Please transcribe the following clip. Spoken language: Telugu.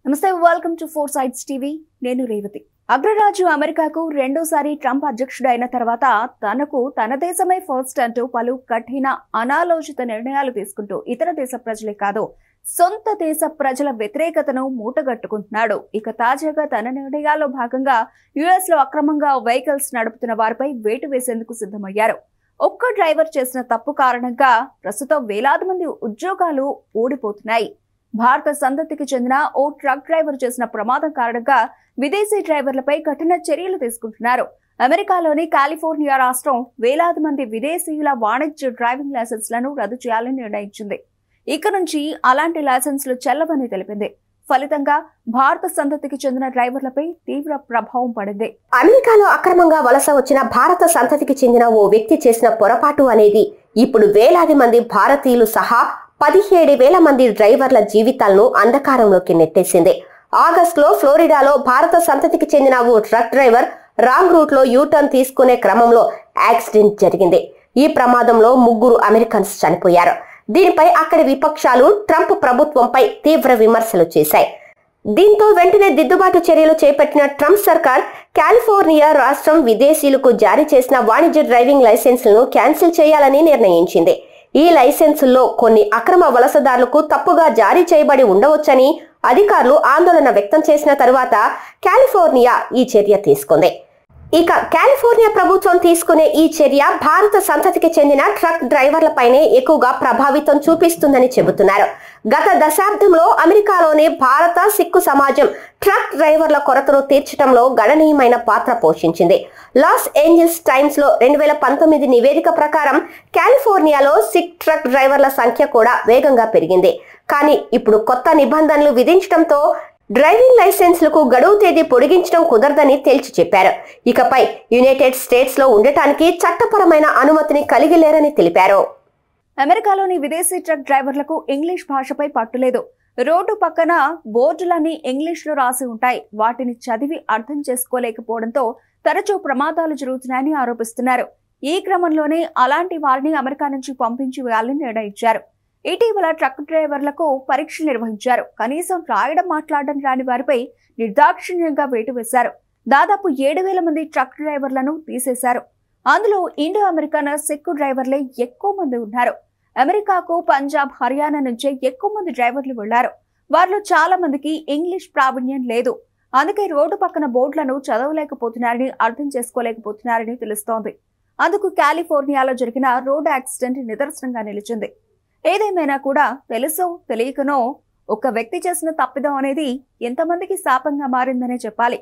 నమస్తే, welcome to four sides TV. నేను రేవతి. అగ్రరాజ్యం అమెరికాకు రెండోసారి ట్రంప్ అధ్యక్షుడు అయిన తర్వాత తన దేశమే ఫస్ట్ అంటూ పలు కఠిన అనాలోచిత నిర్ణయాలు తీసుకుంటూ ఇతర దేశ ప్రజలే కాదు, సొంత దేశ ప్రజల వ్యతిరేకతను మూటగట్టుకుంటున్నాడు. ఇక తాజాగా తన నిర్ణయాల్లో భాగంగా యుఎస్ లో అక్రమంగా వెహికల్స్ నడుపుతున్న వారిపై వేటు వేసేందుకు సిద్ధమయ్యారు. ఒక్క డ్రైవర్ చేసిన తప్పు కారణంగా ప్రస్తుతం వేలాది మంది ఉద్యోగాలు ఊడిపోతున్నాయి. భారత సంతతికి చెందిన ఓ ట్రక్ డ్రైవర్ చేసిన ప్రమాదం కారణంగా విదేశీ డ్రైవర్లపై కఠిన చర్యలు తీసుకుంటున్నారు. అమెరికాలోని కాలిఫోర్నియా రాష్ట్రం వేలాది మంది విదేశీయుల వాణిజ్య డ్రైవింగ్ లైసెన్స్లను రద్దు చేయాలని నిర్ణయించింది. ఇక నుంచి అలాంటి లైసెన్సులు చెల్లవని తెలిపింది. ఫలితంగా భారత సంతతికి చెందిన డ్రైవర్లపై తీవ్ర ప్రభావం పడింది. అమెరికాలో అక్రమంగా వలస వచ్చిన భారత సంతతికి చెందిన ఓ వ్యక్తి చేసిన పొరపాటు అనేది ఇప్పుడు వేలాది మంది భారతీయులు సహా 17,000 మంది డ్రైవర్ల జీవితాలను అంధకారంలోకి నెట్టేసింది. ఆగస్టులో ఫ్లోరిడాలో భారత సంతతికి చెందిన ఓ ట్రక్ డ్రైవర్ రాంగ్ రూట్ లో యూటర్న్ తీసుకునే క్రమంలో యాక్సిడెంట్ జరిగింది. ఈ ప్రమాదంలో 3 అమెరికన్స్ చనిపోయారు. దీనిపై అక్కడి విపక్షాలు ట్రంప్ ప్రభుత్వంపై తీవ్ర విమర్శలు చేశాయి. దీంతో వెంటనే దిద్దుబాటు చర్యలు చేపట్టిన ట్రంప్ సర్కార్ కాలిఫోర్నియా రాష్ట్రం విదేశీయులకు జారీ చేసిన వాణిజ్య డ్రైవింగ్ లైసెన్సులను క్యాన్సిల్ చేయాలని నిర్ణయించింది. ఈ లైసెన్సుల్లో కొన్ని అక్రమ వలసదారులకు తప్పుగా జారీ చేయబడి ఉండవచ్చని అధికారులు ఆందోళన వ్యక్తం చేసిన తరువాత కాలిఫోర్నియా ఈ చర్య తీసుకుంది. ఇక కాలిఫోర్నియా ప్రభుత్వం తీసుకునే ఈ చర్య భారత సంతతికి చెందిన ట్రక్ డ్రైవర్లపైనే ఎక్కువగా ప్రభావితం చూపిస్తుందని చెబుతున్నారు. గత దశాబ్దంలో అమెరికాలోని భారత సిక్కు సమాజం ట్రక్ డ్రైవర్ల కొరతను తీర్చడంలో గణనీయమైన పాత్ర పోషించింది. లాస్ ఏంజల్స్ టైమ్స్ లో 2019 నివేదిక ప్రకారం కాలిఫోర్నియాలో సిక్ ట్రక్ డ్రైవర్ల సంఖ్య కూడా వేగంగా పెరిగింది. కానీ ఇప్పుడు కొత్త నిబంధనలు విధించడంతో డ్రైవింగ్ లైసెన్స్లకు గడువు తేదీ పొడిగించడం కుదరదని తేల్చి చెప్పారు. ఇకపై యునైటెడ్ స్టేట్స్ లో ఉండటానికి చట్టపరమైన అనుమతిని కలిగి లేరని తెలిపారు. అమెరికాలోని విదేశీ ట్రక్ డ్రైవర్లకు ఇంగ్లీష్ భాషపై పట్టులేదు. రోడ్డు పక్కన బోర్డులన్నీ ఇంగ్లీష్ లో రాసి ఉంటాయి. వాటిని చదివి అర్థం చేసుకోలేకపోవడంతో తరచూ ప్రమాదాలు జరుగుతున్నాయని ఆరోపిస్తున్నారు. ఈ క్రమంలోనే అలాంటి వారిని అమెరికా నుంచి పంపించి వేయాలని నిర్ణయించారు. ఇటీవల ట్రక్ డ్రైవర్లకు పరీక్షలు నిర్వహించారు. కనీసం రాయడం మాట్లాడడం రాని వారిపై నిర్దాక్షిణ్యంగా వేటు వేశారు. దాదాపు 7,000 మంది ట్రక్ డ్రైవర్లను తీసేశారు. అందులో ఇండో అమెరికన్ సిక్కు డ్రైవర్లే ఎక్కువ మంది ఉన్నారు. అమెరికాకు పంజాబ్, హర్యానా నుంచే ఎక్కువ మంది డ్రైవర్లు వెళ్లారు. వారిలో చాలా మందికి ఇంగ్లీష్ ప్రావీణ్యం లేదు. అందుకే రోడ్డు పక్కన బోర్డులను చదవలేకపోతున్నారని, అర్థం చేసుకోలేకపోతున్నారని తెలుస్తోంది. అందుకు కాలిఫోర్నియాలో జరిగిన రోడ్డు యాక్సిడెంట్ నిదర్శనంగా నిలిచింది. ఏదేమైనా కూడా తెలుసో తెలియకనో ఒక వ్యక్తి చేసిన తప్పిదం అనేది ఎంతమందికి శాపంగా మారిందనే చెప్పాలి.